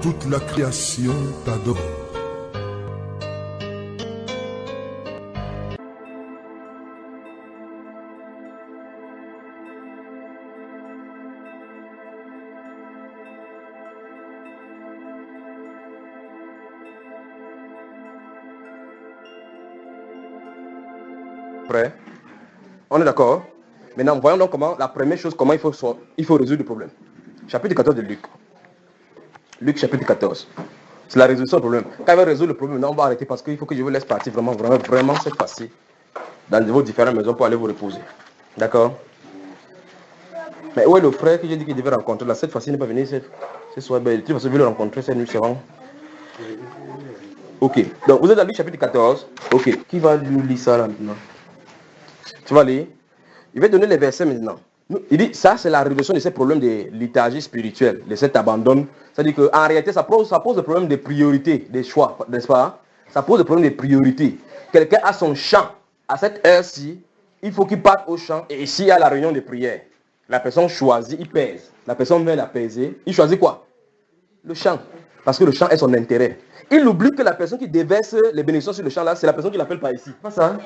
Toute la création t'adore. Prêt? On est d'accord? Maintenant, voyons donc comment, la première chose, comment il faut résoudre le problème. Chapitre 14 de Luc. Luc chapitre 14. C'est la résolution du problème. Quand il va résoudre le problème, maintenant on va arrêter parce qu'il faut que je vous laisse partir vraiment cette fois-ci dans vos différentes maisons pour aller vous reposer. D'accord? Mais où est le frère que j'ai dit qu'il devait rencontrer là? Cette fois-ci, il n'est pas venu ce soir. Ben, tu vas le rencontrer cette nuit, c'est bon? Ok. Donc, vous êtes dans Luc chapitre 14. Ok. Qui va nous lire ça là maintenant? Tu vas lire? Il va donner les versets maintenant. Il dit, ça c'est la résolution de ces problèmes de léthargie spirituelle, de cet abandon. C'est-à-dire qu'en réalité, ça pose le problème des priorités, des choix, n'est-ce pas? Ça pose le problème des priorités. Quelqu'un a son champ. À cette heure-ci, il faut qu'il parte au champ. Et ici, il y a la réunion de prière. La personne choisit, il pèse. La personne vient l'apaiser. Il choisit quoi? Le champ. Parce que le champ est son intérêt. Il oublie que la personne qui déverse les bénédictions sur le champ là, c'est la personne qui l'appelle par ici. Pas ça?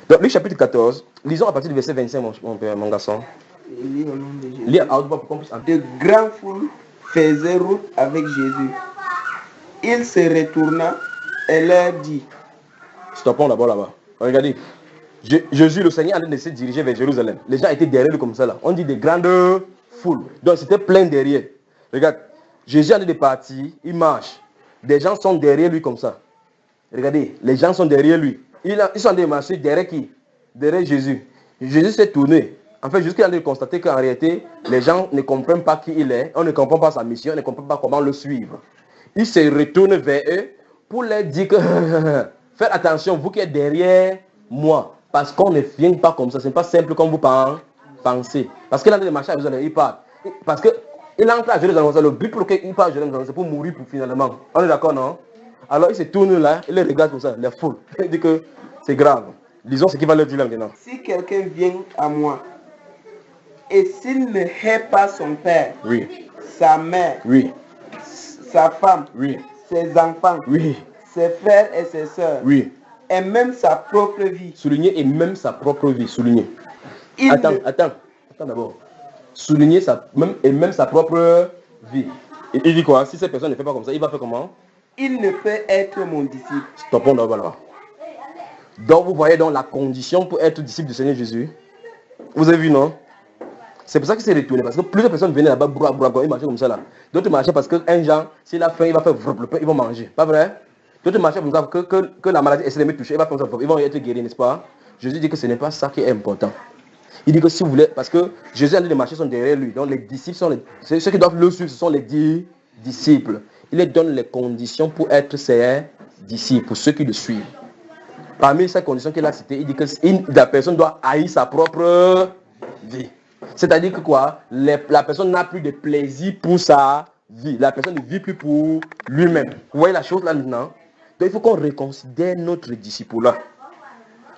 Donc, Luc chapitre 14, lisons à partir du verset 25, mon garçon. Lis au nom de Jésus. Lis à haute voix pour qu'on puisse entendre. De grandes foules faisaient route avec Jésus. Il se retourna et leur dit. Stoppons d'abord là-bas. Regardez. Jésus, le Seigneur, allait se diriger vers Jérusalem. Les gens étaient derrière lui comme ça là. On dit des grandes foules. Donc c'était plein derrière. Regarde. Jésus allait de partir, il marche. Des gens sont derrière lui comme ça. Regardez, les gens sont derrière lui. Ils sont allés marcher derrière qui? Derrière Jésus. Jésus s'est tourné. En fait, jusqu'à aller constater qu'en réalité, les gens ne comprennent pas qui il est. On ne comprend pas sa mission. On ne comprend pas comment le suivre. Il se retourne vers eux pour leur dire que faites attention, vous qui êtes derrière moi. Parce qu'on ne vient pas comme ça. Ce n'est pas simple comme vous pensez. Parce qu'il a de marcher à Jérusalem, il part. Parce qu'il entre à Jérusalem. Le but pour lequel il part à Jérusalem, c'est pour mourir finalement. On est d'accord, non? Alors il se tourne là, il les regarde comme ça, les foules. Il dit que c'est grave. Lisons ce qu'il va leur dire là maintenant. Si quelqu'un vient à moi, et s'il ne hait pas son père, oui, sa mère, oui, sa femme, oui, ses enfants, oui, ses frères et ses sœurs, oui, et même sa propre vie. Souligner et même sa propre vie, souligner. Il Attends d'abord. Souligner même sa propre vie. Il dit quoi? Si cette personne ne fait pas comme ça, il va faire comment? Il ne peut être mon disciple. Stoppons d'abord là. Donc vous voyez donc la condition pour être disciple du Seigneur Jésus. Vous avez vu, non? C'est pour ça qu'il s'est retourné. Parce que plusieurs personnes venaient là-bas, ils marchaient comme ça là. D'autres marchaient parce qu'un genre, s'il a faim, il va faire le pain, ils vont manger. Pas vrai? D'autres marchaient comme ça que la maladie essaie de me toucher, il va faire ça, ils vont être guéris, n'est-ce pas? Jésus dit que ce n'est pas ça qui est important. Il dit que si vous voulez, parce que Jésus a dit les marchés sont derrière lui. Donc les disciples ceux qui doivent le suivre, ce sont les disciples. Il leur donne les conditions pour être ses disciples, pour ceux qui le suivent. Parmi ces conditions qu'il a citées, il dit que la personne doit haïr sa propre vie. C'est-à-dire que quoi? La personne n'a plus de plaisir pour sa vie. La personne ne vit plus pour lui-même. Vous voyez la chose là maintenant? Donc il faut qu'on reconsidère notre disciple-là.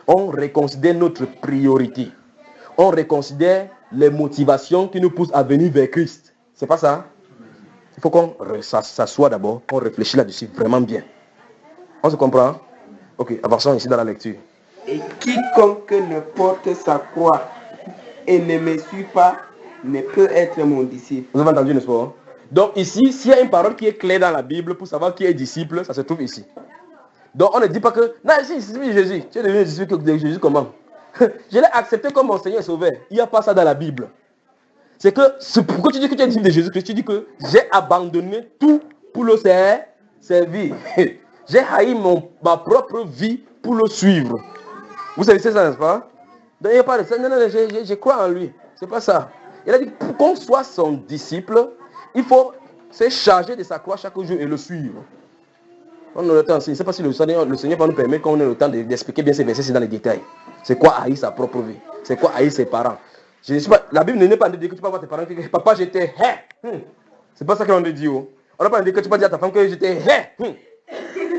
On reconsidère notre priorité. On reconsidère les motivations qui nous poussent à venir vers Christ. C'est pas ça? Il faut qu'on s'assoie d'abord, qu'on réfléchisse là-dessus vraiment bien. On se comprend? Ok, avançons ici dans la lecture. Et quiconque ne porte sa croix et ne me suit pas ne peut être mon disciple. Vous avez entendu, n'est-ce pas? Donc ici, s'il y a une parole qui est claire dans la Bible pour savoir qui est disciple, ça se trouve ici. Donc on ne dit pas que, non, ici, je suis Jésus. Tu es devenu disciple de Jésus comment? Je l'ai accepté comme mon Seigneur et Sauveur. Il n'y a pas ça dans la Bible. C'est pourquoi tu dis que tu es disciple de Jésus-Christ, tu dis que j'ai abandonné tout pour le servir. J'ai haï ma propre vie pour le suivre. Vous savez ça, n'est-ce pas? Donc il n'y a pas de ça. Non, je crois en lui. C'est pas ça. Il a dit pour qu'on soit son disciple, il faut se charger de sa croix chaque jour et le suivre. On a le temps. Je ne sais pas si le Seigneur va nous permettre qu'on ait le temps d'expliquer bien ces versets dans les détails. C'est quoi haïr sa propre vie? C'est quoi haïr ses parents? Je ne sais pas, la Bible n'est pas de dire que tu peux voir tes parents que papa j'étais C'est pas ça qu'on te dit. On n'a pas dit que tu peux dire à ta femme que j'étais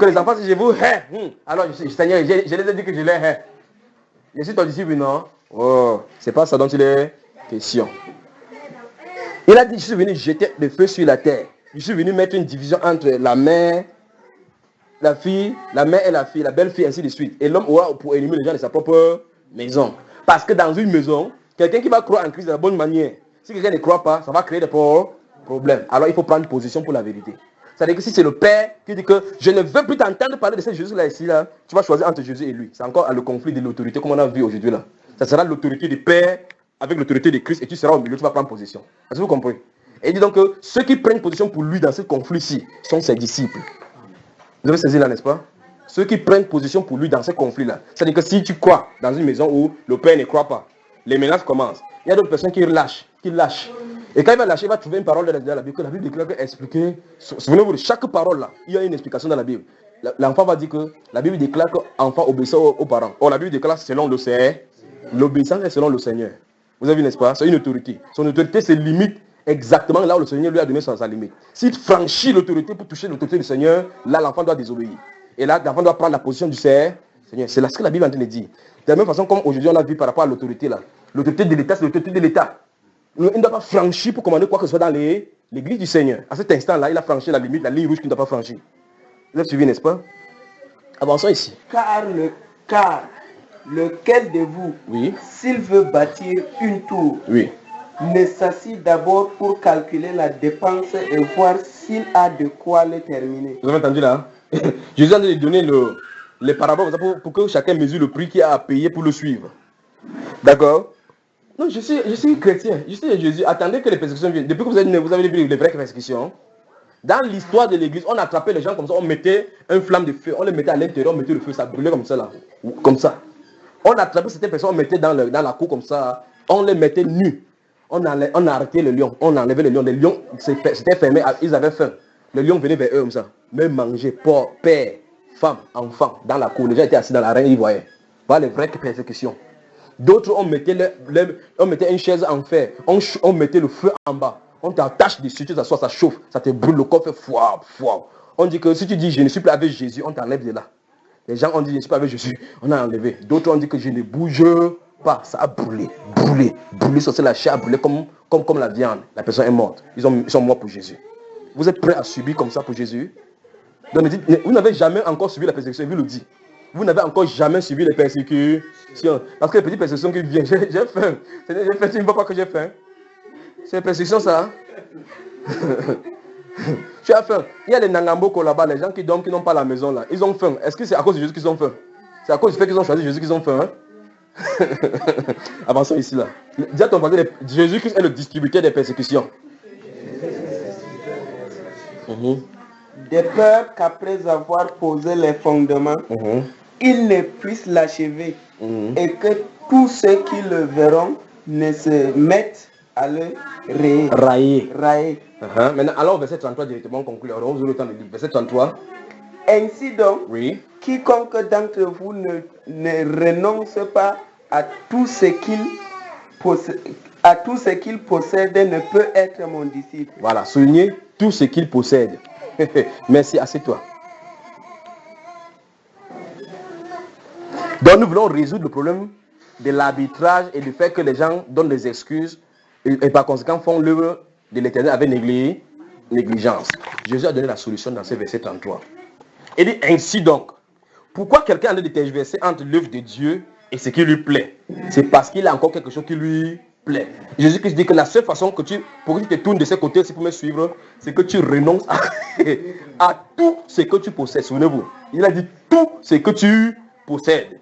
Que les enfants si je vous alors Seigneur, je les ai dit que je les Je suis ton disciple, non? Oh, c'est pas ça dont il est question. Il a dit, je suis venu jeter le feu sur la terre. Je suis venu mettre une division entre la mère, la fille, la mère et la fille, la belle-fille, ainsi de suite. Et l'homme aura pour ennemi les gens de sa propre maison. Parce que dans une maison, quelqu'un qui va croire en Christ de la bonne manière, si quelqu'un ne croit pas, ça va créer des problèmes. Alors il faut prendre position pour la vérité. C'est-à-dire que si c'est le père qui dit que je ne veux plus t'entendre parler de ce Jésus-là ici, là, tu vas choisir entre Jésus et lui. C'est encore le conflit de l'autorité comme on a vu aujourd'hui là. Ça sera l'autorité du père avec l'autorité de Christ et tu seras au milieu, tu vas prendre position. Est-ce que vous comprenez? Et il dit donc que ceux qui prennent position pour lui dans ce conflit-ci sont ses disciples. Vous avez saisi là, n'est-ce pas? Ceux qui prennent position pour lui dans ce conflit-là. C'est-à-dire que si tu crois dans une maison où le père ne croit pas, les menaces commencent. Il y a d'autres personnes qui lâchent. Et quand il va lâcher, il va trouver une parole dans la Bible, que la Bible déclare expliquer. Souvenez-vous de chaque parole là, il y a une explication dans la Bible. L'enfant va dire que la Bible déclare que l'enfant obéit aux parents. Or, la Bible déclare selon le Seigneur. L'obéissance est selon le Seigneur. Vous avez vu, n'est-ce pas? C'est une autorité. Son autorité se limite exactement là où le Seigneur lui a donné sa limite. S'il franchit l'autorité pour toucher l'autorité du Seigneur, là, l'enfant doit désobéir. Et là, l'enfant doit prendre la position du Seigneur. C'est là ce que la Bible est en train de dire. De la même façon, comme aujourd'hui, on a vu par rapport à l'autorité là. L'autorité de l'État, c'est l'autorité de l'État. Il ne doit pas franchir pour commander quoi que ce soit dans l'église du Seigneur. À cet instant-là, il a franchi la limite, la ligne rouge qu'il ne doit pas franchir. Vous avez suivi, n'est-ce pas? Avançons ici. Car lequel de vous, oui, s'il veut bâtir une tour, oui, ne s'assit d'abord pour calculer la dépense et voir s'il a de quoi le terminer. Vous avez entendu là? Jésus a donné les paraboles pour que chacun mesure le prix qu'il a à payer pour le suivre. D'accord? Non, je suis chrétien. Je suis Jésus. Attendez que les persécutions viennent. Depuis que vous avez vu les vraies persécutions, dans l'histoire de l'église, on attrapait les gens comme ça, on mettait une flamme de feu, on les mettait à l'intérieur, on mettait le feu, ça brûlait comme ça là. Comme ça. On attrapait certaines personnes, on mettait dans la cour comme ça, on les mettait nus. On a arrêté le lion, on enlevait le lion. Les lions s'étaient fermés, ils avaient faim. Le lion venait vers eux comme ça. Même manger, porc, père, femme, enfant, dans la cour. Les gens étaient assis dans l'arène, ils voyaient. Voilà les vraies persécutions. D'autres, on mettait une chaise en fer, on mettait le feu en bas. On t'attache dessus, tu t'assois, ça chauffe, ça te brûle, le corps fait fouah. On dit que si tu dis je ne suis plus avec Jésus, on t'enlève de là. Les gens ont dit je ne suis pas avec Jésus, on a enlevé. D'autres ont dit que je ne bouge pas, ça a brûlé sur la chair a brûlé comme la viande. La personne est morte, ils sont morts pour Jésus. Vous êtes prêts à subir comme ça pour Jésus? Donc, vous n'avez jamais encore subi la persécution, il vous le dit. Vous n'avez encore jamais subi les persécutions. Parce que les petites persécutions qui viennent, j'ai faim. Tu ne vois pas que j'ai faim? C'est une persécution ça. Tu as faim. Il y a les Nangamboko là-bas, les gens qui dorment, qui n'ont pas la maison là. Ils ont faim. Est-ce que c'est à cause de Jésus qu'ils ont faim? C'est à cause du fait qu'ils ont choisi Jésus qu'ils ont faim. Hein? Avançons ici là. Dis à ton voisin, Jésus-Christ est le distributeur des persécutions. De peur qu'après avoir posé les fondements, il ne puisse l'achever et que tous ceux qui le verront ne se mettent à le railler. Maintenant, allons au verset 33 directement, on conclut. Alors, vous aurez le temps de lire. Verset 33. Ainsi donc, oui, quiconque d'entre vous ne renonce pas à tout ce qu'il possède ne peut être mon disciple. Voilà, soulignez tout ce qu'il possède. Merci, assieds-toi. Donc nous voulons résoudre le problème de l'arbitrage et du fait que les gens donnent des excuses et par conséquent font l'œuvre de l'Éternel avec négligence. Jésus a donné la solution dans ce verset 33. Il dit ainsi donc, pourquoi quelqu'un a de tergiverser entre l'œuvre de Dieu et ce qui lui plaît? C'est parce qu'il a encore quelque chose qui lui plaît. Jésus-Christ dit que la seule façon pour que tu te tournes de ce côté pour me suivre, c'est que tu renonces à tout ce que tu possèdes. Souvenez-vous, il a dit tout ce que tu possèdes.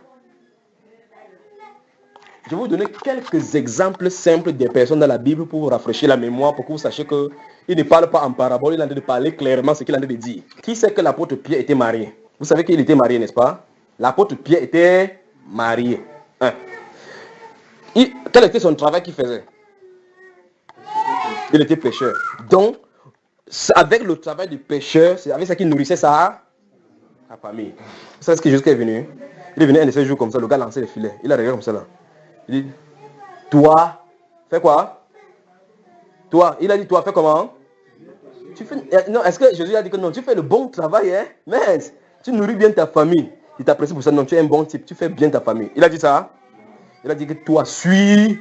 Je vais vous donner quelques exemples simples des personnes dans la Bible pour vous rafraîchir la mémoire, pour que vous sachiez qu'il ne parle pas en parabole, il est en train de parler clairement ce qu'il est en train de dire. Qui sait que l'apôtre Pierre était marié? Vous savez qu'il était marié, n'est-ce pas? L'apôtre Pierre était marié. Quel était son travail qu'il faisait? Il était pêcheur. Donc, avec le travail du pêcheur, c'est avec ça qu'il nourrissait sa famille. Vous savez ce que Jésus est venu? Il est venu un de ces jours comme ça, le gars lançait les filets. Il a regardé comme ça là. Il dit, toi, fais quoi? Toi, il a dit, toi, fais comment? Tu fais... Non, est-ce que Jésus a dit que non, tu fais le bon travail, hein? Mais tu nourris bien ta famille. Il t'apprécie pour ça, non, tu es un bon type, tu fais bien ta famille. Il a dit ça? Il a dit que toi, suis.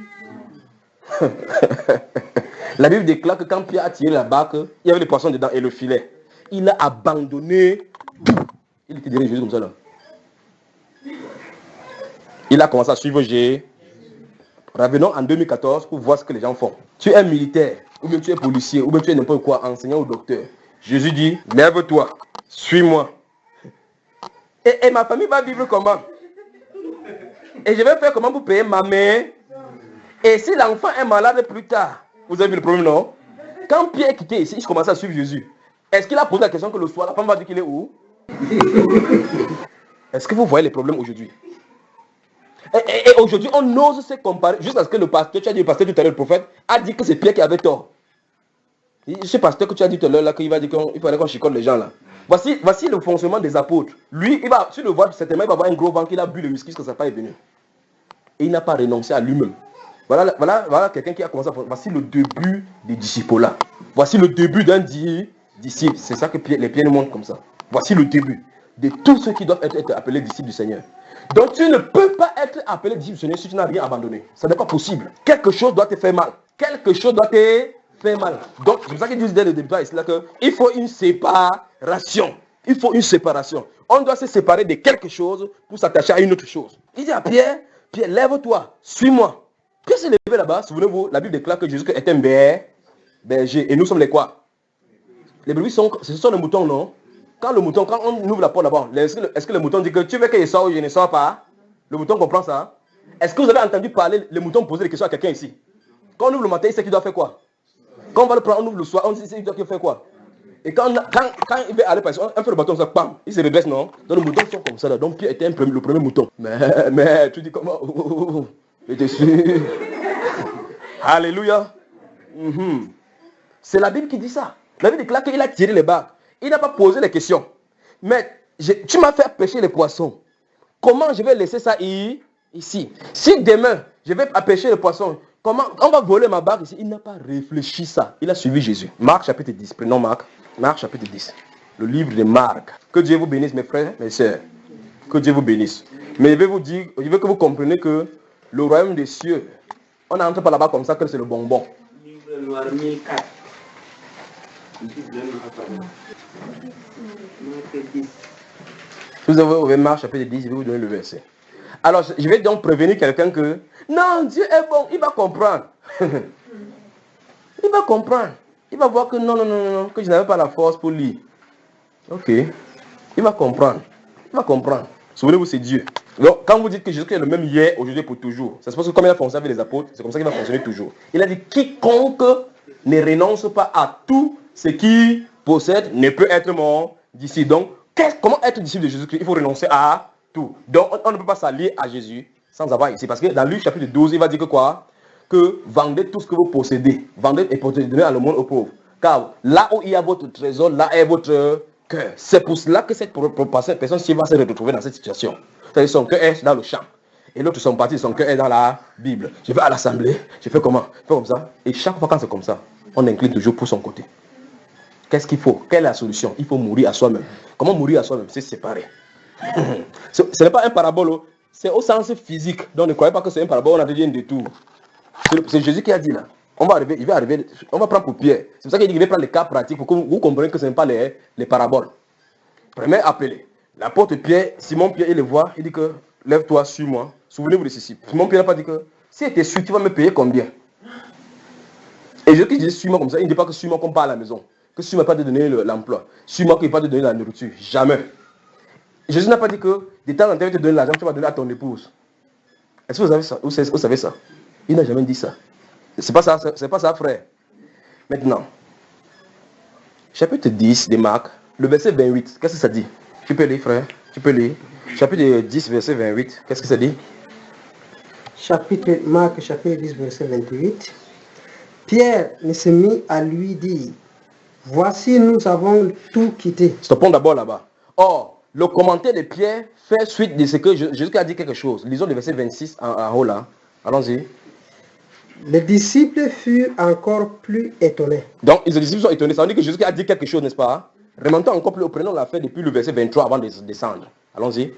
La Bible déclare que quand Pierre a tiré la barque, il y avait les poissons dedans et le filet. Il a abandonné tout. Il était dirigé Jésus comme ça là. Il a commencé à suivre Jésus. Revenons en 2014 pour voir ce que les gens font. Tu es militaire, ou bien tu es policier, ou bien tu es n'importe quoi, enseignant ou docteur. Jésus dit, lève-toi, suis-moi. Et ma famille va vivre comment? Et je vais faire comment pour payer ma mère? Et si l'enfant est malade plus tard, vous avez vu le problème, non? Quand Pierre est quitté ici, il commençait à suivre Jésus. Est-ce qu'il a posé la question que le soir, la femme va dire qu'il est où? Est-ce que vous voyez les problèmes aujourd'hui? Et aujourd'hui, on ose se comparer, jusqu'à ce que le pasteur, tu as dit le pasteur tout à l'heure, le prophète, a dit que c'est Pierre qui avait tort. Ce pasteur que tu as dit tout à l'heure, là, qu'il va dire qu'il fallait qu'on chicote les gens, là. Voici le fonctionnement des apôtres. Lui, il va, sur le voile, certainement, il va avoir un gros ventre, il a bu le whisky, parce que ça n'a pas est venu. Et il n'a pas renoncé à lui-même. Voilà quelqu'un qui a commencé à... Voici le début des disciples là. Voici le début d'un disciple. C'est ça que les Pierre nous montrent comme ça. Voici le début de tous ceux qui doivent être appelés disciples du Seigneur. Donc tu ne peux pas être appelé disciple du Seigneur si tu n'as rien abandonné. Ça n'est pas possible. Quelque chose doit te faire mal. Quelque chose doit te faire mal. Donc c'est pour ça qu'ils disent dès le début ici là qu'il faut une séparation. Il faut une séparation. On doit se séparer de quelque chose pour s'attacher à une autre chose. Il dit à Pierre, Pierre, lève-toi, suis-moi. Pierre s'est levé là-bas, souvenez-vous, la Bible déclare que Jésus est un berger. Et nous sommes les quoi? Les brebis ce sont les moutons, non? Quand on ouvre la porte là-bas, est-ce que le mouton dit que tu veux qu'il sorte ou je ne sors pas? Le mouton comprend ça? Est-ce que vous avez entendu parler, les moutons poser des questions à quelqu'un ici? Quand on ouvre le matin, il sait qu'il doit faire quoi? Quand on va le prendre, on ouvre le soir, on sait qu'il doit faire quoi? Et quand il va aller par exemple, un peu le bâton, ça, bam, il se redresse, non? Donc le mouton sont comme ça là. Donc Pierre était le premier mouton. Mais tu dis comment? J'étais sûr. Alléluia. C'est la Bible qui dit ça. La Bible déclare qu'il a tiré les barques. Il n'a pas posé les questions. Mais tu m'as fait pêcher les poissons. Comment je vais laisser ça ici? Si demain, je vais pêcher les poissons, comment on va voler ma barque ici? Il n'a pas réfléchi ça. Il a suivi Jésus. Marc chapitre 10. Prenons Marc. Marc chapitre 10. Le livre de Marc. Que Dieu vous bénisse mes frères, mes sœurs. Que Dieu vous bénisse. Mais je vais vous dire, je veux que vous compreniez que le royaume des cieux, on n'entre pas là-bas comme ça que c'est le bonbon. Livre noir 1004. Vous avez ouvert Marc chapitre 10, je vais vous donner le verset. Alors, je vais donc prévenir quelqu'un que, non, Dieu est bon, il va comprendre. Il va comprendre. Il va voir que non, que je n'avais pas la force pour lire. Ok. Il va comprendre. Il va comprendre. Souvenez-vous, c'est Dieu. Donc, quand vous dites que Jésus est le même hier, aujourd'hui, pour toujours, c'est parce que comme il a fonctionné avec les apôtres, c'est comme ça qu'il va fonctionner toujours. Il a dit, quiconque ne renonce pas à tout ce qu'il possède ne peut être mon disciple. Donc, comment être disciple de Jésus-Christ? Il faut renoncer à tout. Donc, on ne peut pas s'allier à Jésus sans avoir ici. Parce que dans Luc chapitre 12, il va dire que quoi? Que vendez tout ce que vous possédez. Vendez et donnez à le monde aux pauvres. Car là où il y a votre trésor, là est votre cœur. C'est pour cela que cette personne-ci va se retrouver dans cette situation. C'est-à-dire son cœur est dans le champ. Et l'autre, son parti, son cœur est dans la Bible. Je vais à l'assemblée, je fais comment? Je fais comme ça. Et chaque fois quand c'est comme ça, on incline toujours pour son côté. Qu'est-ce qu'il faut? Quelle est la solution? Il faut mourir à soi-même. Comment mourir à soi-même? C'est séparer. Ce n'est pas un parabole, c'est au sens physique. Donc ne croyez pas que c'est un parabole, on a déjà un détour. C'est Jésus qui a dit là. Il va arriver, on va prendre pour Pierre. C'est pour ça qu'il dit qu'il va prendre les cas pratiques pour que vous compreniez que ce n'est pas les paraboles. Premier appelé. L'apôtre Pierre, Simon Pierre, il le voit, il dit que lève-toi, suis-moi. Souvenez-vous de ceci. Simon Pierre n'a pas dit que si tu es sûr, tu vas me payer combien? Et Jésus qui dit suis-moi comme ça, il ne dit pas que suis-moi comme pas à la maison. Que suis-moi pas te donner l'emploi. Suis-moi qu'il ne va pas te donner la nourriture. Jamais. Jésus n'a pas dit que de temps en temps, il va te donner l'argent, tu vas donner à ton épouse. Est-ce que vous avez ça? Vous savez ça? Il n'a jamais dit ça. C'est pas ça, frère. Maintenant, chapitre 10 de Marc, le verset 28, qu'est-ce que ça dit? Tu peux lire, frère? Tu peux lire. Chapitre 10, verset 28, qu'est-ce que ça dit? Marc, chapitre 10, verset 28. Pierre ne se mit à lui dire, voici, nous avons tout quitté. Stoppons d'abord là-bas. Or, le commentaire de Pierre fait suite de ce que Jésus a dit quelque chose. Lisons le verset 26 en haut là. Allons-y. Les disciples furent encore plus étonnés. Donc, les disciples sont étonnés. Ça veut dire que Jésus a dit quelque chose, n'est-ce pas? Remontons encore plus, prenons l'affaire depuis le verset 23 avant de descendre. Allons-y.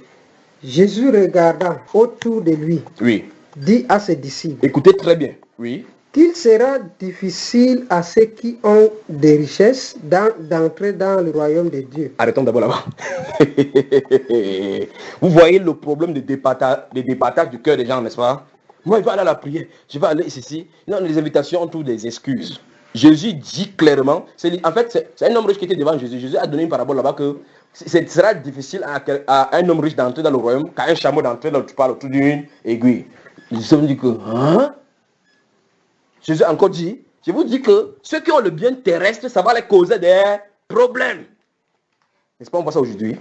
Jésus regarda autour de lui. Oui. Dit à ses disciples. Écoutez très bien. Oui. qu'il sera difficile à ceux qui ont des richesses d'entrer dans le royaume de Dieu. Arrêtons d'abord là-bas. Vous voyez le problème de départage du cœur des gens, n'est-ce pas? Moi, je vais aller à la prière, je vais aller ici. Non, les invitations ont toutes des excuses. Jésus dit clairement, en fait, c'est un homme riche qui était devant Jésus. Jésus a donné une parabole là-bas que ce sera difficile à un homme riche d'entrer dans le royaume qu'à un chameau d'entrer dans le parles autour d'une aiguille. Jésus me dit que, hein? Jésus a encore dit, je vous dis que ceux qui ont le bien terrestre, ça va les causer des problèmes. N'est-ce pas, on voit ça aujourd'hui?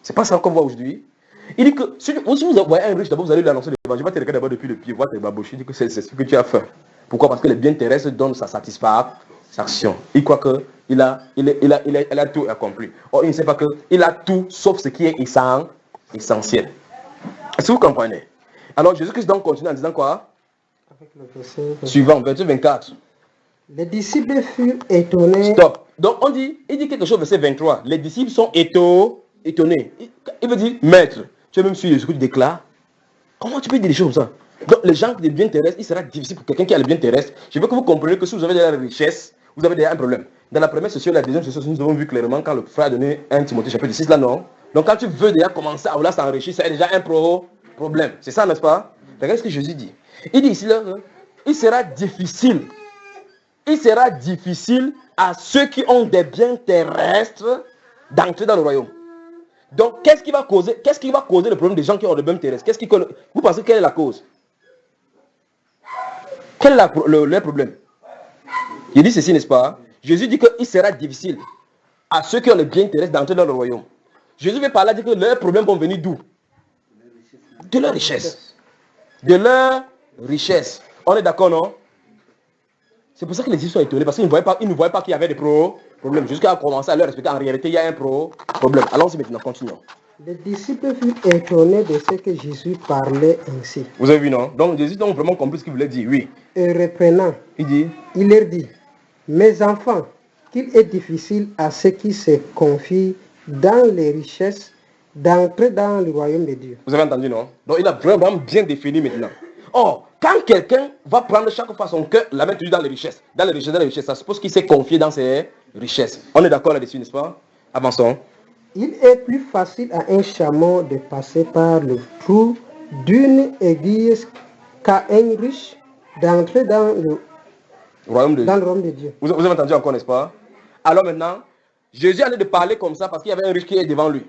C'est pas ça qu'on voit aujourd'hui. Il dit que si vous voyez un riche, d'abord vous allez lui annoncer l'évangile. Je vais te regarder d'abord depuis le pied, voir tes babouches. Il dit que c'est ce que tu as fait. Pourquoi? Parce que les biens terrestres donnent sa satisfaction. Il croit qu'il a tout accompli. Or, il ne sait pas qu'il a tout sauf ce qui est essentiel. Est-ce que vous comprenez? Alors, Jésus-Christ donc continue en disant quoi? Avec le verset Suivant, verset 24. Les disciples furent étonnés. Stop. Donc, il dit quelque chose, verset 23. Les disciples sont étonnés. Il veut dire, maître, tu es même sûr de ce que tu déclares? Comment tu peux dire des choses comme ça? Donc, les gens qui ont des biens terrestres, il sera difficile pour quelqu'un qui a les biens terrestres. Je veux que vous compreniez que si vous avez de la richesse, vous avez déjà un problème. Dans la première session, la deuxième session, nous avons vu clairement quand le frère a donné 1 Timothée chapitre 6, là, non? Donc, quand tu veux déjà commencer à vouloir s'enrichir, c'est déjà un problème. C'est ça, n'est-ce pas? Regardez ce que Jésus dit. Il dit ici, là, il sera difficile à ceux qui ont des biens terrestres d'entrer dans le royaume. Donc, qu'est-ce qui va causer le problème des gens qui ont des biens terrestres? Vous pensez quelle est la cause? Quel est le problème? Il dit ceci, n'est-ce pas? Jésus dit qu'il sera difficile à ceux qui ont les biens terrestres d'entrer dans le royaume. Jésus veut parler, dire que leurs problèmes vont venir d'où? De leur richesse. De leur richesse. On est d'accord, non? C'est pour ça que les disciples sont étonnés, parce qu'ils ne voyaient pas qu'il y avait des problèmes. Jusqu'à commencer à leur expliquer, en réalité, il y a un problème. Allons-y maintenant, continuons. Les disciples furent étonnés de ce que Jésus parlait ainsi. Vous avez vu, non? Donc, Jésus a vraiment compris ce qu'il voulait dire, oui. Et reprenant, il leur dit, mes enfants, qu'il est difficile à ceux qui se confient dans les richesses d'entrer dans le royaume de Dieu. Vous avez entendu, non? Donc, il a vraiment bien défini maintenant. Or, quand quelqu'un va prendre chaque fois son cœur, la mettre toujours dans les richesses, ça suppose qu'il s'est confié dans ses richesses. On est d'accord là-dessus, n'est-ce pas? Avançons. Il est plus facile à un chameau de passer par le trou d'une aiguille qu'à un riche d'entrer dans le royaume de Dieu. Vous avez entendu encore, n'est-ce pas? Alors maintenant, Jésus allait de parler comme ça parce qu'il y avait un riche qui est devant lui.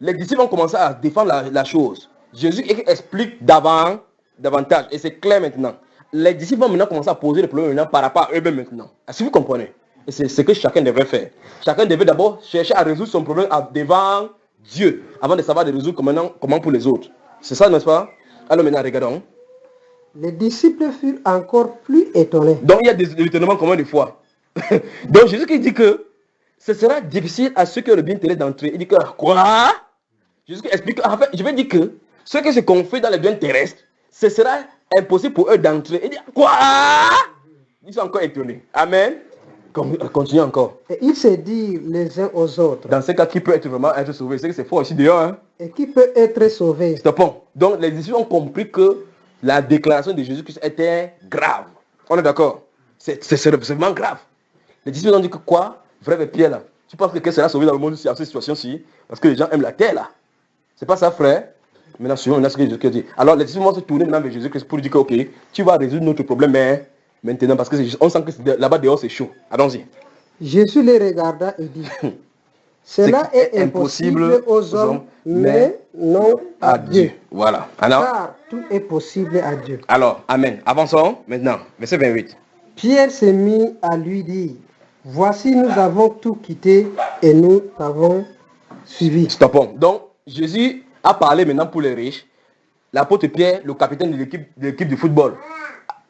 Les disciples ont commencé à défendre la chose. Jésus explique davantage, et c'est clair maintenant. Les disciples vont maintenant commencer à poser le problème maintenant par rapport à eux-mêmes maintenant. Est-ce que vous comprenez? Et c'est ce que chacun devrait faire. Chacun devait d'abord chercher à résoudre son problème devant Dieu, avant de savoir de résoudre comment pour les autres. C'est ça, n'est-ce pas? Alors maintenant, regardons. Les disciples furent encore plus étonnés. Donc il y a des étonnements combien de fois? Donc Jésus qui dit que ce sera difficile à ceux qui ont le bien terrestre d'entrer. Il dit que quoi? Jésus qui explique, en fait, je vais dire que ceux qui se confient dans les biens terrestres, ce sera impossible pour eux d'entrer. Il dit quoi? Ils sont encore étonnés. Amen. Continue encore. Et ils se disent les uns aux autres. Dans ce cas, qui peut vraiment être sauvé? C'est que c'est fort ici dehors. Hein? Et qui peut être sauvé? Stoppons. Donc les disciples ont compris que la déclaration de Jésus-Christ était grave. On est d'accord? C'est vraiment grave. Les disciples ont dit que quoi? Frère Pierre là, tu penses que quelqu'un sera sauvé dans le monde ici, dans cette situation-ci? Parce que les gens aiment la terre là. C'est pas ça, frère? Maintenant, suivons ce que Jésus dit. Alors les disciples vont se tourner maintenant vers Jésus-Christ pour lui dire que ok, tu vas résoudre notre problème, mais maintenant, parce qu'on sent que là-bas dehors c'est chaud. Allons-y. Jésus les regarda et dit, cela est impossible aux hommes, mais non à Dieu. Voilà. Alors, car tout est possible à Dieu. Alors, amen. Avançons maintenant. Verset 28. Pierre se mit à lui dire, voici nous avons tout quitté et nous t'avons suivi. Stoppons. Donc, Jésus a parlé maintenant pour les riches. L'apôtre Pierre, le capitaine de l'équipe de football,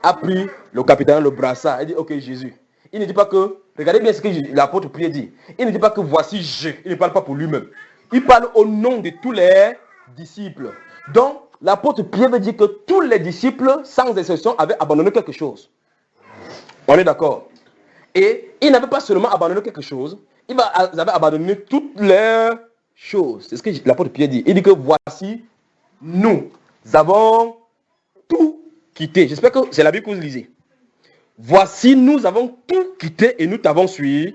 a pris le capitaine, le brassard. Il dit, ok Jésus. Il ne dit pas que, regardez bien ce que l'apôtre Pierre dit. Il ne dit pas que voici je. Il ne parle pas pour lui-même. Il parle au nom de tous les disciples. Donc, l'apôtre Pierre veut dire que tous les disciples, sans exception, avaient abandonné quelque chose. On est d'accord. Et ils n'avaient pas seulement abandonné quelque chose, ils avaient abandonné toutes les choses. C'est ce que l'apôtre Pierre dit. Il dit que voici, nous avons tout quitté. J'espère que c'est la Bible que vous lisez. voici, nous avons tout quitté et nous t'avons suivi.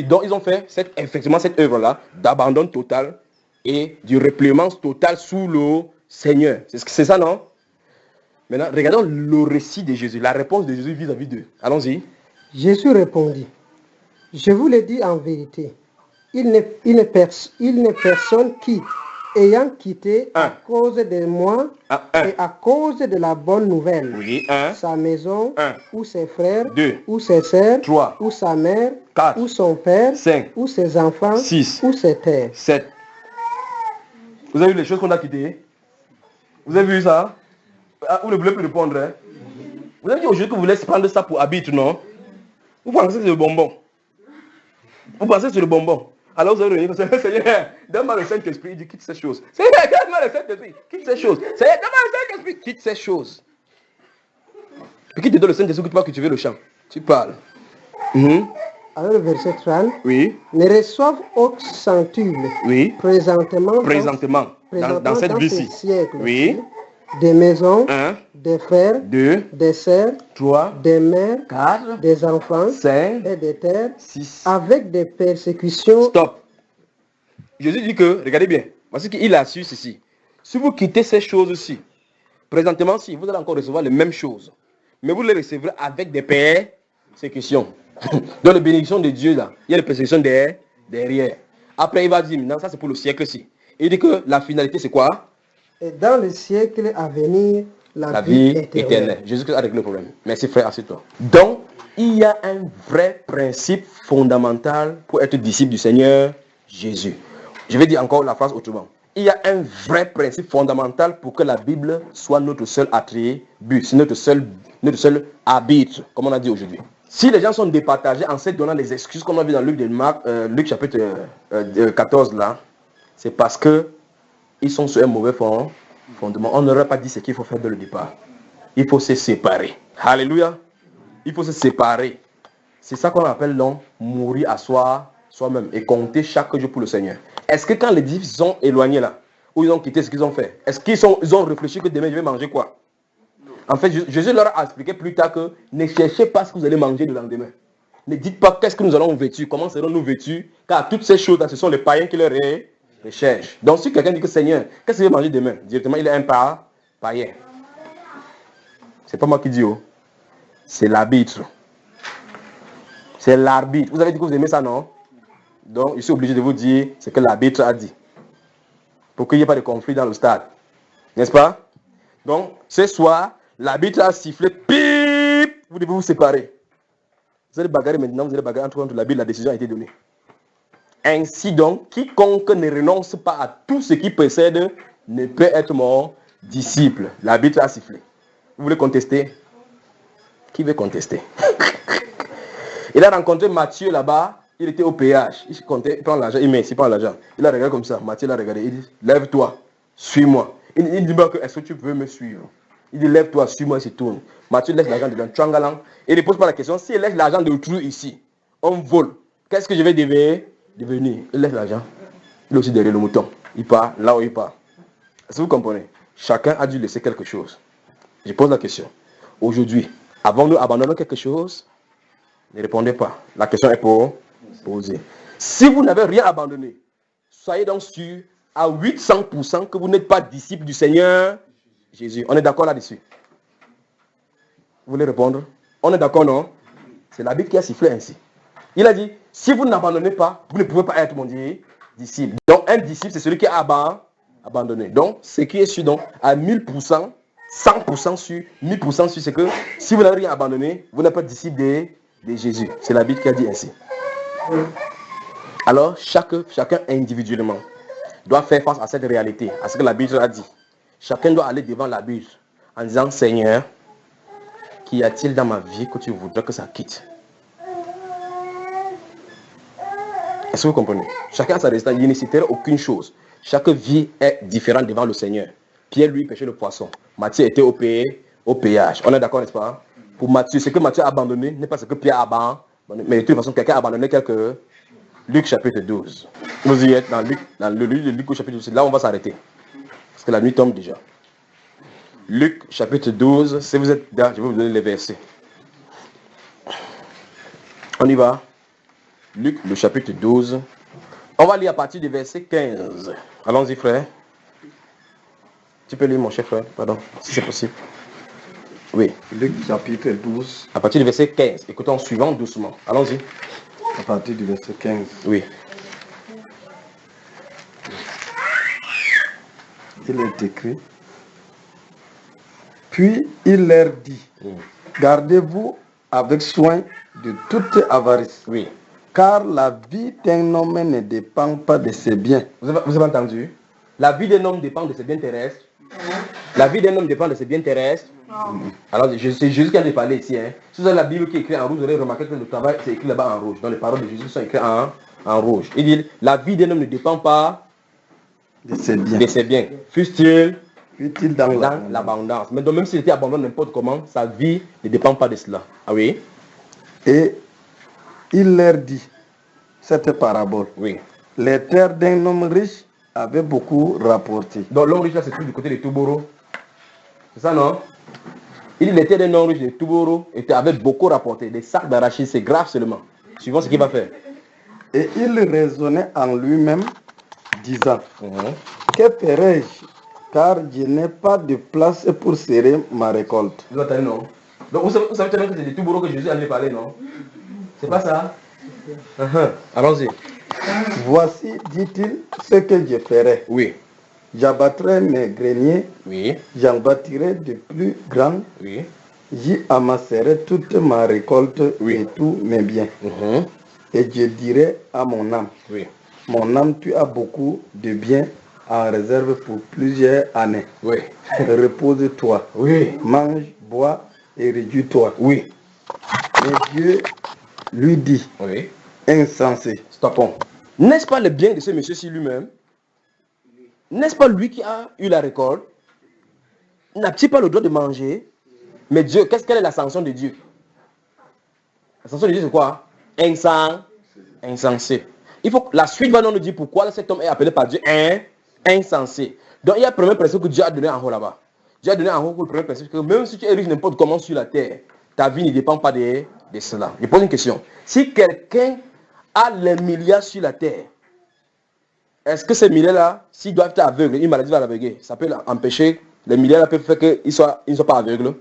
Donc, ils ont fait effectivement cette œuvre-là d'abandon total et du repliement total sous le Seigneur. C'est ça, non? Maintenant, regardons le récit de Jésus, la réponse de Jésus vis-à-vis d'eux. Allons-y. Jésus répondit, je vous le dis en vérité, il n'est personne qui, ayant quitté à cause de moi et à cause de la bonne nouvelle, sa maison, ou ses frères, ou ses sœurs, ou sa mère, ou son père, ou ses enfants, ou ses terres. 7. Vous avez vu les choses qu'on a quittées? Vous avez vu ça? Vous ne voulez plus répondre, hein? Vous avez dit aujourd'hui que vous voulez prendre ça pour habit, non? Vous pensez que c'est le bonbon? Vous pensez que c'est le bonbon? Alors vous avez dit, Seigneur, donne-moi le Saint-Esprit, il dit quitte ces choses. Seigneur, donne-moi le Saint-Esprit, quitte ces choses. Seigneur, donne-moi le Saint-Esprit, quitte ces choses. Puis qui te donne le Saint-Esprit, que tu veux le chant? Tu parles. Alors le verset 30. Oui. Ne reçoivent au centuple. Oui. Présentement dans cette vie-ci. Oui. Des maisons, des frères, des sœurs, 3, des mères, 4, des enfants, 5, et des terres, 6. avec des persécutions. Stop. Jésus dit que, regardez bien, parce qu'il a su ceci. Si vous quittez ces choses-ci, présentement, si vous allez encore recevoir les mêmes choses, mais vous les recevrez avec des persécutions. Dans la bénédiction de Dieu, là, il y a des persécutions derrière. Après, il va dire, non, ça c'est pour le siècle-ci. Il dit que la finalité, c'est quoi? Et dans le siècle à venir, la vie éternelle. Jésus a réglé le problème. Merci frère, assieds-toi. Donc, il y a un vrai principe fondamental pour être disciple du Seigneur Jésus. Je vais dire encore la phrase autrement. Il y a un vrai principe fondamental pour que la Bible soit notre seul attribut, c'est notre seul arbitre, comme on a dit aujourd'hui. Si les gens sont départagés en se donnant les excuses, comme on a vu dans Luc chapitre 14 là, c'est parce que ils sont sur un mauvais fondement. On n'aurait pas dit ce qu'il faut faire dès le départ. Il faut se séparer. Alléluia. Il faut se séparer. C'est ça qu'on appelle donc mourir à soi-même et compter chaque jour pour le Seigneur. Est-ce que quand les disciples sont éloignés là, ou ils ont quitté ce qu'ils ont fait, est-ce qu'ils ont réfléchi que demain je vais manger quoi? En fait, Jésus leur a expliqué plus tard que ne cherchez pas ce que vous allez manger le lendemain. Ne dites pas qu'est-ce que nous allons vêtir, comment serons-nous vêtus, car toutes ces choses-là, ce sont les païens qui leur recherchent. Donc si quelqu'un dit que Seigneur, qu'est-ce que je vais manger demain? Directement, il est un païen. C'est pas moi qui dis, oh. C'est l'arbitre. C'est l'arbitre. Vous avez dit que vous aimez ça, non? Donc, je suis obligé de vous dire ce que l'arbitre a dit. Pour qu'il n'y ait pas de conflit dans le stade. N'est-ce pas? Donc, ce soir, l'arbitre a sifflé, pip, vous devez vous séparer. Vous allez bagarrer maintenant, vous allez bagarrer entre l'arbitre, la décision a été donnée. Ainsi donc, quiconque ne renonce pas à tout ce qui précède ne peut être mon disciple. L'arbitre a sifflé. Vous voulez contester? Qui veut contester? Il a rencontré Matthieu là-bas, il était au péage. Il comptait, il prend l'argent, il met ici, il prend l'argent. Il a regardé comme ça, Matthieu l'a regardé, il dit, lève-toi, suis-moi. Il dit, est-ce que tu veux me suivre? Il dit, lève-toi, suis-moi, il se tourne. Matthieu laisse l'argent dedans, tchangalang. Il ne pose pas la question, s'il laisse l'argent de d'autrui ici, on vole, qu'est-ce que je vais devenir? Il laisse l'argent, il est aussi derrière le mouton. Il part là où il part. Est-ce que vous comprenez? Chacun a dû laisser quelque chose. Je pose la question. Aujourd'hui, avons-nous abandonné quelque chose? Ne répondez pas. La question est pour poser. Si vous n'avez rien abandonné, soyez donc sûr à 800% que vous n'êtes pas disciple du Seigneur Jésus. On est d'accord là-dessus? Vous voulez répondre? On est d'accord, non? C'est la Bible qui a sifflé ainsi. Il a dit, si vous n'abandonnez pas, vous ne pouvez pas être mon disciple. Donc un disciple, c'est celui qui a abandonné. Donc ce qui est sûr, donc, à 1000%, 100% sûr, 1000% sûr, c'est que si vous n'avez rien abandonné, vous n'êtes pas disciple de Jésus. C'est la Bible qui a dit ainsi. Alors, chacun individuellement doit faire face à cette réalité, à ce que la Bible a dit. Chacun doit aller devant la Bible en disant, Seigneur, qu'y a-t-il dans ma vie que tu voudrais que ça quitte? Est-ce que vous comprenez? Chacun a sa résistance, il ne citerait aucune chose. Chaque vie est différente devant le Seigneur. Pierre, lui, pêchait le poisson. Matthieu était au péage. On est d'accord, n'est-ce pas? Pour Matthieu, ce que Matthieu a abandonné n'est pas ce que Pierre a abandonné. Mais de toute façon, quelqu'un a abandonné quelque... Luc chapitre 12. Vous y êtes dans le livre de Luc au chapitre 12. Là, on va s'arrêter. Parce que la nuit tombe déjà. Luc chapitre 12. Si vous êtes là, je vais vous donner les versets. On y va. Luc, le chapitre 12. On va lire à partir du verset 15. Allons-y, frère. Tu peux lire, mon cher frère, pardon, si c'est possible. Oui. Luc, chapitre 12. À partir du verset 15. Écoutons, suivant doucement. Allons-y. À partir du verset 15. Oui. Il est écrit. Puis il leur dit, gardez-vous avec soin de toute avarice. Oui. Car la vie d'un homme ne dépend pas de ses biens. Vous avez entendu? La vie d'un homme dépend de ses biens terrestres. La vie d'un homme dépend de ses biens terrestres. Alors, c'est Jésus qui a parlé ici. Hein. Si vous avez la Bible qui est écrite en rouge, vous aurez remarqué que le travail c'est écrit là-bas en rouge. Donc les paroles de Jésus sont écrites en rouge. Il dit, la vie d'un homme ne dépend pas de ses biens. De ses biens. Fût-il dans l'abondance. Mais donc même s'il était abondant n'importe comment, sa vie ne dépend pas de cela. Ah oui? Et il leur dit cette parabole. Oui. Les terres d'un homme riche avaient beaucoup rapporté. Donc l'homme riche là c'est tout du côté de Touboro. C'est ça non? Il dit les terres d'un homme riche de Touboro avaient beaucoup rapporté. Des sacs d'arachide, c'est grave seulement. Suivant ce qu'il va faire. Et il raisonnait en lui-même, disant, que ferai-je? Car je n'ai pas de place pour serrer ma récolte. Vous entendez, non? Donc vous savez tellement que c'est de Touboro que Jésus allait parler, non? C'est pas ça? Allons-y. Voici, dit-il, ce que je ferai. Oui. J'abattrai mes greniers. Oui. J'en bâtirai de plus grands. Oui. J'y amasserai toute ma récolte et tous mes biens. Et je dirai à mon âme, mon âme, tu as beaucoup de biens en réserve pour plusieurs années. Oui. Repose-toi. Oui. Mange, bois et réjouis-toi. Oui. Mais Dieu lui dit, insensé. Stoppons. N'est-ce pas le bien de ce monsieur-ci lui-même? N'est-ce pas lui qui a eu la récolte? N'a-t-il pas le droit de manger? Mais Dieu, quelle est la sanction de Dieu? La sanction de Dieu c'est quoi? Insensé. Il faut que la suite va nous dire pourquoi cet homme est appelé par Dieu insensé. Donc il y a le premier principe que Dieu a donné en haut là-bas. Dieu a donné en haut le premier principe que même si tu es riche n'importe comment sur la terre, ta vie ne dépend pas de cela. Je pose une question. Si quelqu'un a les milliards sur la terre, est-ce que ces milliards-là, s'ils doivent être aveugles, une maladie va l'aveugler, ça peut empêcher, les milliards-là peuvent faire qu'ils ne soient pas aveugles?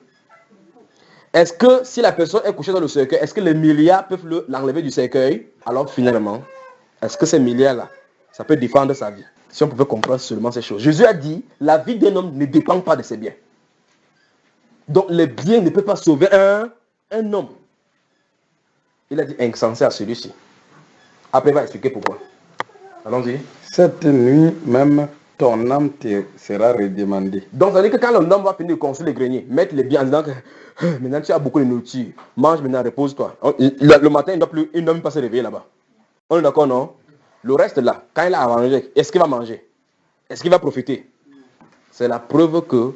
Est-ce que si la personne est couchée dans le cercueil, est-ce que les milliards peuvent l'enlever du cercueil? Alors finalement, est-ce que ces milliards-là, ça peut défendre sa vie? Si on pouvait comprendre seulement ces choses. Jésus a dit, la vie d'un homme ne dépend pas de ses biens. Donc les biens ne peuvent pas sauver un homme. Il a dit insensé à celui-ci. Après il va expliquer pourquoi. Allons-y. Cette nuit même, ton âme te sera redemandée. Donc ça veut dire que quand l'homme va finir de construire les greniers, mettre les biens en disant que maintenant tu as beaucoup de nourriture, mange maintenant, repose-toi. Le matin, il ne doit même pas se réveiller là-bas. On est d'accord, non? Le reste là, quand il a mangé, est-ce qu'il va manger? Est-ce qu'il va profiter? C'est la preuve que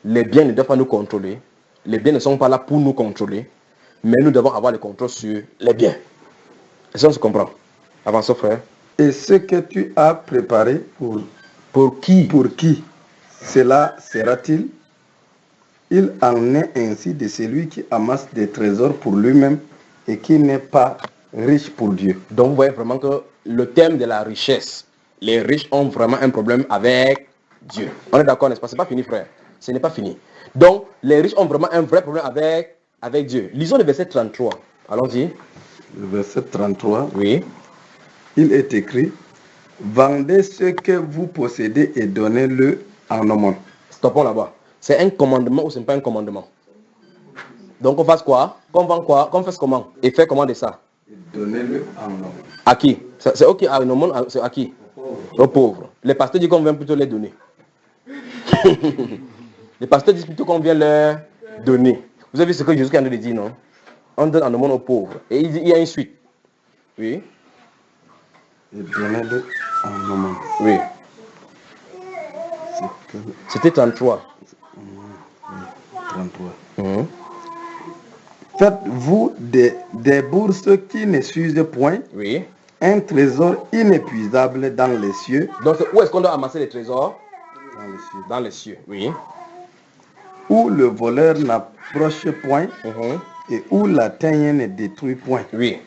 les biens ne doivent pas nous contrôler. Les biens ne sont pas là pour nous contrôler. Mais nous devons avoir le contrôle sur les biens. Est-ce qu'on se comprend? Avançons, frère. Et ce que tu as préparé pour qui? Pour qui cela sera-t-il? Il en est ainsi de celui qui amasse des trésors pour lui-même et qui n'est pas riche pour Dieu. Donc vous voyez vraiment que le thème de la richesse, les riches ont vraiment un problème avec Dieu. On est d'accord, n'est-ce pas? Ce n'est pas fini, frère. Ce n'est pas fini. Donc les riches ont vraiment un vrai problème avec Dieu. Lisons le verset 33. Allons-y. Le verset 33. Oui. Il est écrit, vendez ce que vous possédez et donnez-le en aumône. Stoppons là-bas. C'est un commandement ou ce n'est pas un commandement? Donc on fasse quoi? Qu'on vend quoi? Qu'on fasse comment? Et faire comment de ça? Donnez-le en aumône. À qui? C'est ok, en aumône, c'est à qui? Aux pauvres. Les pasteurs disent qu'on vient plutôt les donner. Les pasteurs disent plutôt qu'on vient leur donner. Vous avez vu ce que Jésus a dit, non? On donne en aumône aux pauvres. Et il y a une suite. Oui. Et donnez-le en aumône. Oui. C'était 33. 33. Faites-vous des bourses qui ne s'usent point. Oui. Un trésor inépuisable dans les cieux. Donc où est-ce qu'on doit amasser les trésors? Dans les cieux. Dans les cieux, oui. Où le voleur n'approche point et où la teigne ne détruit point. Oui.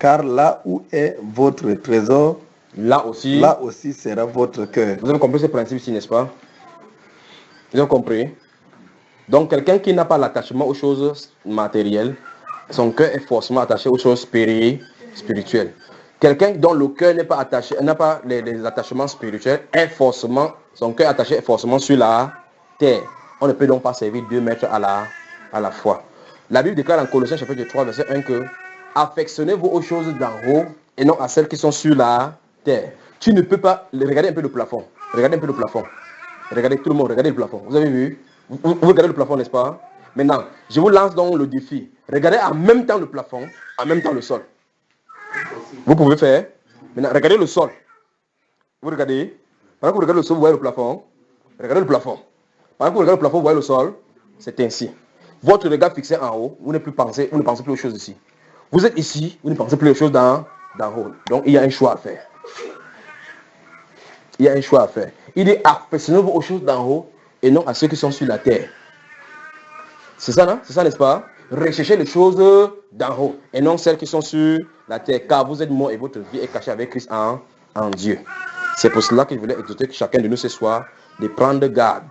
Car là où est votre trésor, là aussi sera votre cœur. Vous avez compris ce principe-ci, n'est-ce pas? Vous avez compris? Donc, quelqu'un qui n'a pas l'attachement aux choses matérielles, son cœur est forcément attaché aux choses spirituelles. Quelqu'un dont le cœur n'est pas attaché, n'a pas les attachements spirituels, son cœur attaché est forcément sur la terre. On ne peut donc pas servir 2 maîtres à la fois. La Bible déclare en Colossiens chapitre 3, verset 1 que affectionnez-vous aux choses d'en haut et non à celles qui sont sur la terre. Tu ne peux pas... Regardez un peu le plafond. Regardez un peu le plafond. Regardez tout le monde, regardez le plafond. Vous avez vu? Vous regardez le plafond, n'est-ce pas? Maintenant, je vous lance donc le défi. Regardez en même temps le plafond, en même temps le sol. Vous pouvez faire. Maintenant, regardez le sol. Vous regardez. Pendant que vous regardez le sol, vous voyez le plafond. Regardez le plafond. Pendant que vous regardez le plafond, vous voyez le sol. C'est ainsi. Votre regard fixé en haut, vous ne pensez plus aux choses ici. Vous êtes ici, vous ne pensez plus aux choses d'en haut. Donc, il y a un choix à faire. Il y a un choix à faire. Il dit, affectionnez-vous aux choses d'en haut et non à ceux qui sont sur la terre. C'est ça, non? C'est ça, n'est-ce pas? Recherchez les choses d'en haut et non celles qui sont sur la terre, car vous êtes morts et votre vie est cachée avec Christ en Dieu. C'est pour cela que je voulais exhorter que chacun de nous ce soir de prendre garde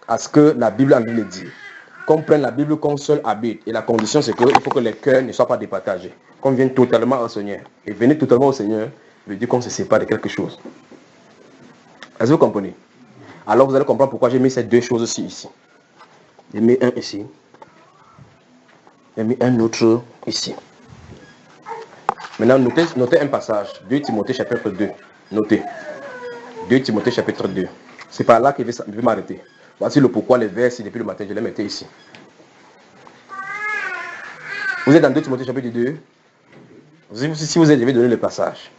à ce que la Bible en lui dit. Qu'on prenne la Bible comme seul habit. Et la condition, c'est qu'il faut que les cœurs ne soient pas départagés. Qu'on vienne totalement au Seigneur. Et venir totalement au Seigneur veut dire qu'on se sépare de quelque chose. Est-ce que vous comprenez? Alors vous allez comprendre pourquoi j'ai mis ces 2 choses ici. J'ai mis un ici. J'ai mis un autre ici. Maintenant, notez un passage. 2 Timothée chapitre 2. Notez. 2 Timothée chapitre 2. C'est par là qu'il veut m'arrêter. Voici le pourquoi les versets depuis le matin, je les mettais ici. Vous êtes dans 2 Timothée chapitre 2. Si vous êtes, je vais donner le passage.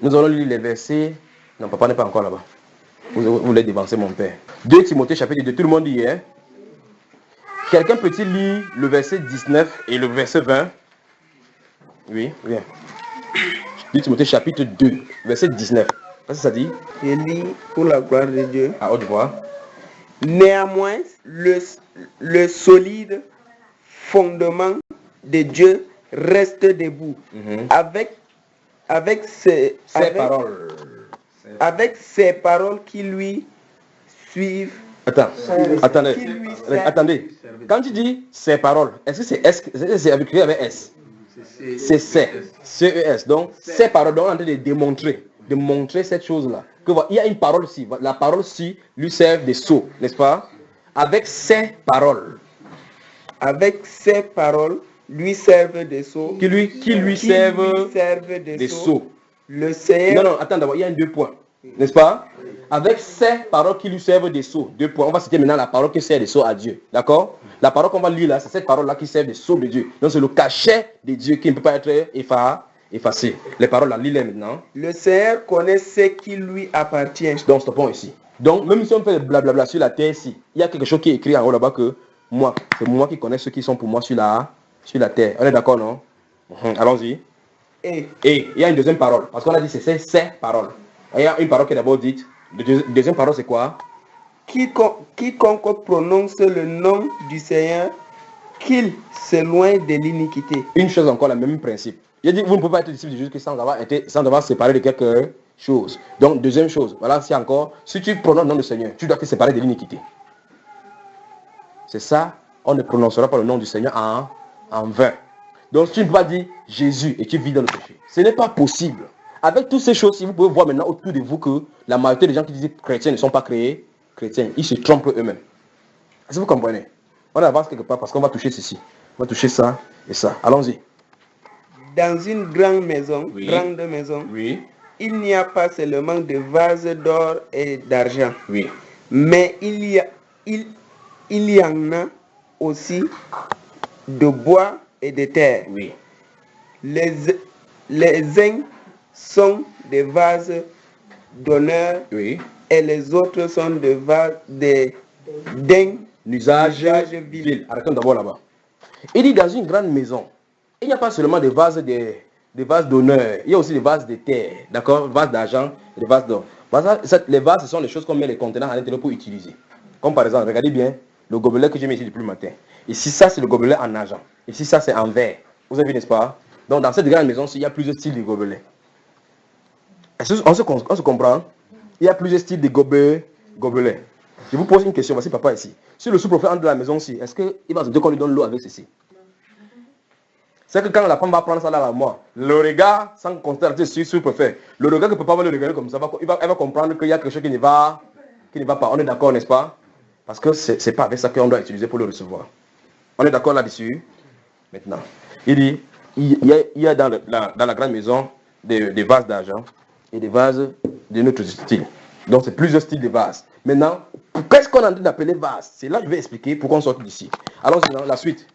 Nous allons lire les versets. Non, papa n'est pas encore là-bas. Vous voulez dévancer mon père. 2 Timothée chapitre 2, tout le monde dit hier. Quelqu'un peut-il lire le verset 19 et le verset 20? Oui, viens. 2 Timothée chapitre 2, verset 19. Qu'est-ce que ça dit? Je lis pour la gloire de Dieu. À haute voix. Néanmoins, le solide fondement de Dieu reste debout. Avec ses paroles qui lui suivent. Attendez. Quand tu dis ses paroles, est-ce que c'est écrit avec S? C'est C-E-S. Donc, ces paroles, donc on est en train de montrer cette chose-là. Il y a une parole ci. La parole ci lui sert de sceau, n'est-ce pas? Avec ces paroles. Avec ces paroles, lui servent des sceaux. Qui lui servent des sceaux. Le Seigneur... Non, attends d'abord, il y a 2 points. N'est-ce pas? Avec ces paroles qui lui servent des sceaux. 2 points. On va citer maintenant la parole qui sert des sceaux à Dieu. D'accord? La parole qu'on va lire là, c'est cette parole-là qui sert des sceaux de Dieu. Donc c'est le cachet de Dieu qui ne peut pas être effacé. Les paroles là, lis-les maintenant. Le Seigneur connaît ce qui lui appartient. Donc stoppons ici. Donc même si on fait blablabla sur la terre ici, il y a quelque chose qui est écrit en haut là-bas que moi, c'est moi qui connais ceux qui sont pour moi sur la terre. On est d'accord, non? Allons-y. Et il y a une deuxième parole. Parce qu'on a dit c'est ces paroles. Il y a une parole qui est d'abord dite. La deuxième parole c'est quoi? Quiconque prononce le nom du Seigneur, qu'il s'éloigne de l'iniquité. Une chose encore, le même principe. Il a dit vous ne pouvez pas être disciple de Jésus sans avoir séparé de quelque chose. Donc deuxième chose, voilà, c'est encore, si tu prononces le nom du Seigneur, tu dois te séparer de l'iniquité. C'est ça, on ne prononcera pas le nom du Seigneur en vain. Donc si tu ne peux pas dire Jésus et tu vis dans le péché, ce n'est pas possible. Avec toutes ces choses, si vous pouvez voir maintenant autour de vous que la majorité des gens qui disent chrétiens ne sont pas créés chrétiens, ils se trompent eux-mêmes. Est-ce que vous comprenez? On avance quelque part parce qu'on va toucher ceci. On va toucher ça et ça. Allons-y. Dans une grande maison, il n'y a pas seulement de vases d'or et d'argent. Mais il y en a aussi de bois et de terre. Les uns sont des vases d'honneur et les autres sont des vases d'un usage vil. Arrêtons d'abord là-bas. Il dit dans une grande maison, il n'y a pas seulement des vases d'honneur, il y a aussi des vases de terre, d'accord, vases d'argent et des vases d'or. Les vases, ce sont les choses qu'on met les contenants à l'intérieur pour utiliser. Comme par exemple, regardez bien le gobelet que j'ai mis ici depuis le matin. Ici, ça c'est le gobelet en argent. Ici, ça c'est en verre. Vous avez vu, n'est-ce pas? Donc, dans cette grande maison, il y a plusieurs styles de gobelets. On se comprend? Il y a plusieurs styles de gobelets. Je vous pose une question. Voici papa ici. Si le sous-prophète entre dans la maison ici, est-ce qu'il va se dire qu'on lui donne l'eau avec ceci? C'est que quand la femme va prendre ça là à moi, le regard, sans constater sur le sous-prophète, le regard que papa va le regarder comme ça, elle va comprendre qu'il y a quelque chose qui ne va pas. On est d'accord, n'est-ce pas? Parce que ce n'est pas avec ça qu'on doit utiliser pour le recevoir. On est d'accord là-dessus? Maintenant, il dit, il y a dans la grande maison des vases d'argent et des vases de notre style. Donc, c'est plusieurs styles de vases. Maintenant, qu'est-ce qu'on est en train d'appeler vase? C'est là que je vais expliquer pourquoi on sort d'ici. Allons-y dans la suite.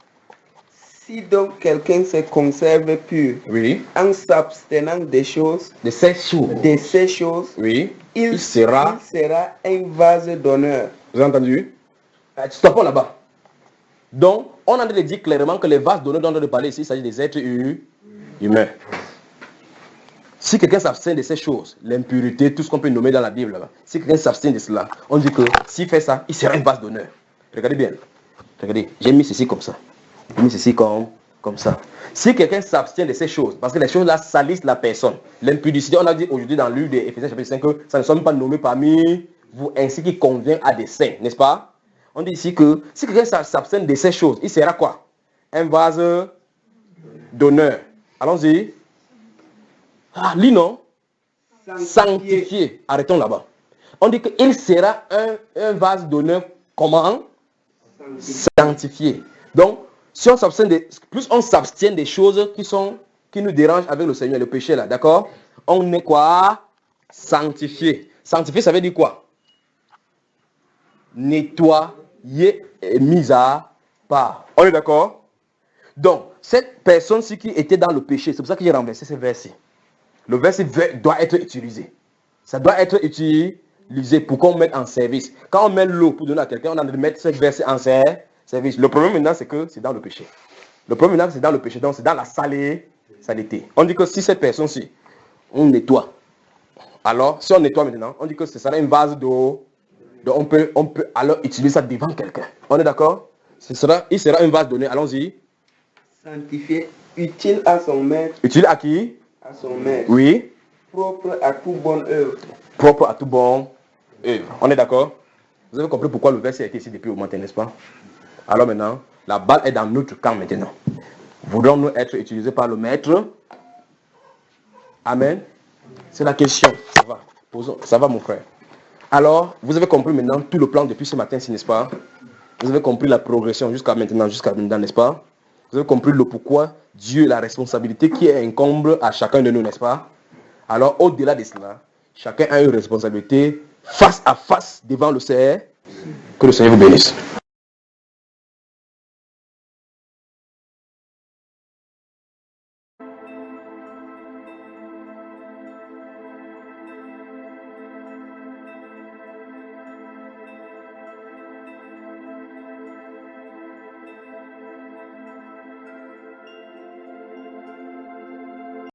Si donc quelqu'un se conserve pur, Oui. en s'abstenant des choses, De ces choses, oui, il sera un vase d'honneur. Vous avez entendu? Stoppons là-bas. Donc, on a dit clairement que les vases d'honneur dont on a parlé ici, il s'agit des êtres humains. Si quelqu'un s'abstient de ces choses, l'impurité, tout ce qu'on peut nommer dans la Bible, là, si quelqu'un s'abstient de cela, on dit que s'il fait ça, il sera un vase d'honneur. Regardez bien. Regardez, j'ai mis ceci comme ça. J'ai mis ceci comme ça. Si quelqu'un s'abstient de ces choses, parce que les choses-là salissent la personne, l'impudicité, on a dit aujourd'hui dans le livre d'Éphésiens chapitre 5 que ça ne sont pas nommés parmi vous ainsi qu'il convient à des saints, n'est-ce pas? On dit ici que si quelqu'un s'abstient de ces choses, il sera quoi? Un vase d'honneur. Allons-y. Ah, lis non? Sanctifié. Arrêtons là-bas. On dit qu'il sera un vase d'honneur comment? Sanctifié. Donc, si on s'abstient plus on s'abstient des choses qui nous dérangent avec le Seigneur, le péché là, d'accord? On est quoi? Sanctifié. Sanctifié, ça veut dire quoi? Nettoyer et mis à part. On est d'accord? Donc, cette personne-ci qui était dans le péché, c'est pour ça que j'ai renversé ce verset. Le verset doit être utilisé. Ça doit être utilisé pour qu'on mette en service. Quand on met l'eau pour donner à quelqu'un, on a de mettre ce verset en service. Le problème maintenant, c'est que c'est dans le péché. Le problème maintenant, c'est dans le péché. Donc, c'est dans la saleté. On dit que si cette personne-ci, on nettoie. Alors, si on nettoie maintenant, on dit que ce sera une vase d'eau. Donc, on peut alors utiliser ça devant quelqu'un. On est d'accord? Il sera un vase donné. Allons-y. Sanctifié, utile à son maître. Utile à qui? À son maître. Oui. Propre à toute bonne œuvre. Propre à toute bonne œuvre. On est d'accord? Vous avez compris pourquoi le verset a été ici depuis au matin, n'est-ce pas? Alors maintenant, la balle est dans notre camp maintenant. Voudrons-nous être utilisés par le maître? Amen. C'est la question. Ça va. Posons. Ça va, mon frère. Alors, vous avez compris maintenant tout le plan depuis ce matin, n'est-ce pas? Vous avez compris la progression jusqu'à maintenant, n'est-ce pas? Vous avez compris le pourquoi Dieu et la responsabilité qui incombe à chacun de nous, n'est-ce pas? Alors, au-delà de cela, chacun a une responsabilité face à face devant le Seigneur. Que le Seigneur vous bénisse.